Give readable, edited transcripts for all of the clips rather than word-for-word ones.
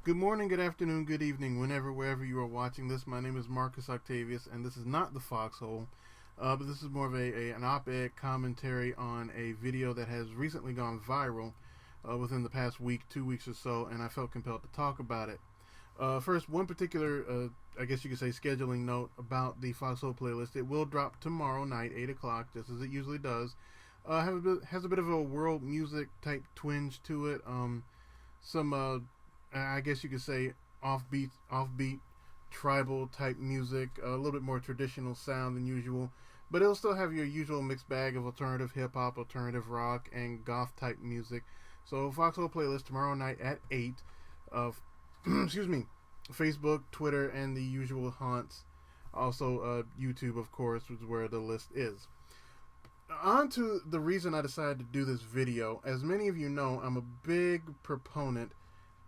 Good morning, good afternoon, good evening, wherever you are watching this. My name is Marcus Octavius, and this is not the Foxxhole, but this is more of an op-ed commentary on a video that has recently gone viral within the past week, 2 weeks or so, and I felt compelled to talk about it. First, one particular, I guess you could say, scheduling note about the Foxhole playlist. It will drop tomorrow night, 8 o'clock, just as it usually does. Has a bit of a world music type twinge to it. Some, I guess you could say, offbeat, tribal type music, a little bit more traditional sound than usual. But it'll still have your usual mixed bag of alternative hip hop, alternative rock, and goth type music. So, Foxhole playlist tomorrow night at 8. Excuse me, Facebook, Twitter, and the usual haunts. Also, YouTube, of course, is where the list is. On to the reason I decided to do this video. As many of you know, I'm a big proponent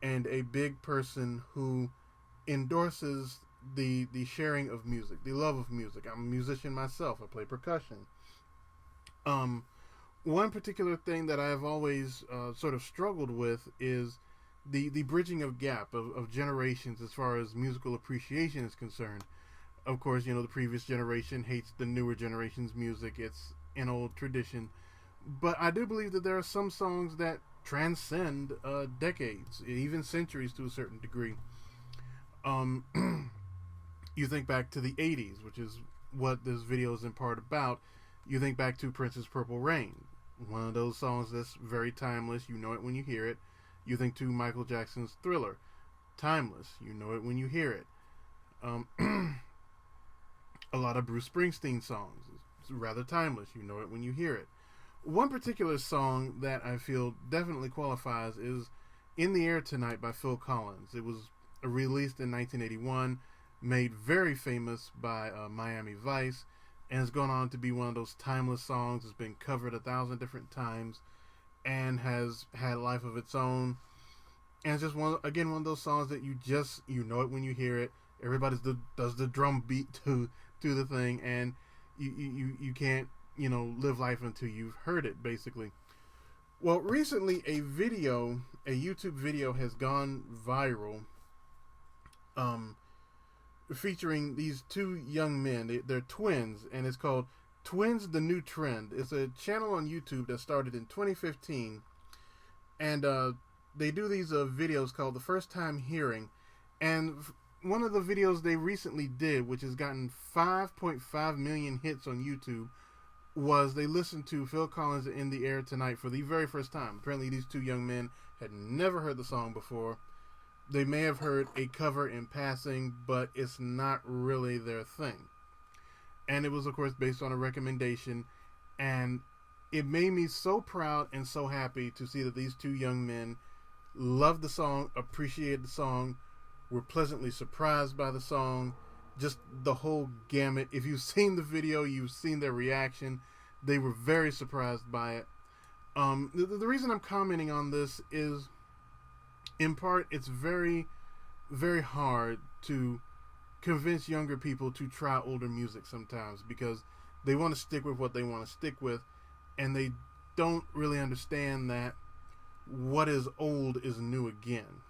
and a big person who endorses the sharing of music, the love of music. I'm a musician myself. I play percussion. Um, One particular thing that I've always sort of struggled with is the bridging of gap of generations as far as musical appreciation is concerned. Of course, the previous generation hates the newer generation's music. It's an old tradition. But I do believe that there are some songs that transcend decades, even centuries to a certain degree. Um, you think back to the 80s, which is what this video is in part about. You think back to Prince's Purple Rain, one of those songs that's very timeless. You know it when you hear it. You think to Michael Jackson's Thriller, timeless. You know it when you hear it. A lot of Bruce Springsteen songs, it's rather timeless. You know it when you hear it. One particular song that I feel definitely qualifies is In the Air Tonight by Phil Collins. It was released in 1981, made very famous by Miami Vice, and has gone on to be one of those timeless songs. It's been covered 1,000 different times and has had a life of its own. And it's just one of those songs that you know it when you hear it. Everybody does the drum beat to the thing, and you can't live life until you've heard it, basically. Well, recently a YouTube video has gone viral, featuring these two young men. They're twins, and it's called TwinsthenewTrend. It's a channel on YouTube that started in 2015, and they do these videos called The First Time Hearing, and one of the videos they recently did, which has gotten 5.5 million hits on YouTube, was they listened to Phil Collins' In the Air Tonight for the very first time. Apparently these two young men had never heard the song before. They may have heard a cover in passing, but it's not really their thing. And it was, of course, based on a recommendation, and it made me so proud and so happy to see that these two young men loved the song, appreciated the song, were pleasantly surprised by the song, just the whole gamut. If you've seen the video, you've seen their reaction. They were very surprised by it. The reason I'm commenting on this is, in part, it's very, very hard to convince younger people to try older music sometimes because they want to stick with what they want to stick with, and they don't really understand that what is old is new again.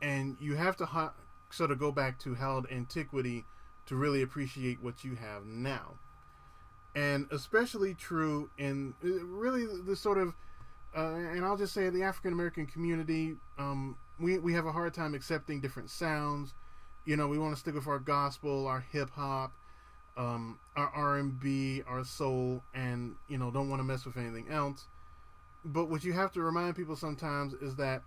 And you have to sort of go back to hallowed antiquity to really appreciate what you have now. And especially true in really the sort of, and I'll just say the African American community, we have a hard time accepting different sounds. We want to stick with our gospel, our hip hop, our R&B, our soul, and don't want to mess with anything else. But what you have to remind people sometimes is that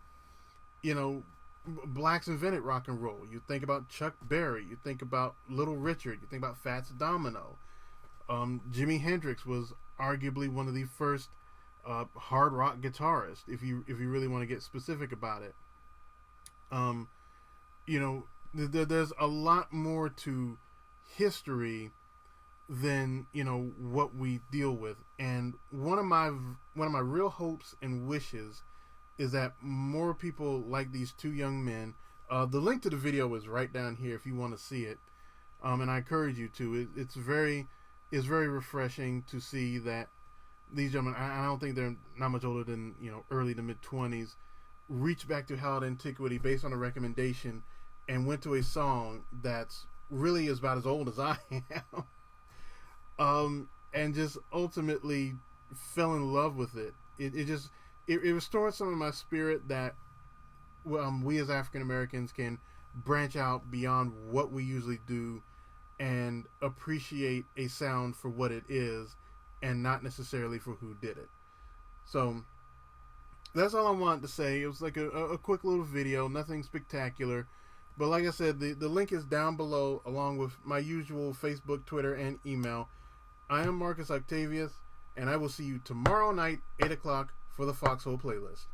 blacks invented rock and roll. You think about Chuck Berry, you think about Little Richard, you think about Fats Domino. Jimi Hendrix was arguably one of the first hard rock guitarists, if you really want to get specific about it. There's a lot more to history than what we deal with, and one of my real hopes and wishes is that more people like these two young men. The link to the video is right down here if you want to see it, and I encourage you to. It's very refreshing to see that these gentlemen. I don't think they're not much older than early to mid 20s. reached back to hallowed antiquity based on a recommendation and went to a song that's really is about as old as I am, and just ultimately fell in love with it. It restored some of my spirit that we as African Americans can branch out beyond what we usually do and appreciate a sound for what it is and not necessarily for who did it. So that's all I wanted to say. It was like a quick little video, nothing spectacular. But like I said, the link is down below along with my usual Facebook, Twitter, and email. I am Marcus Octavius, and I will see you tomorrow night, 8 o'clock, for the Foxxhole playlist.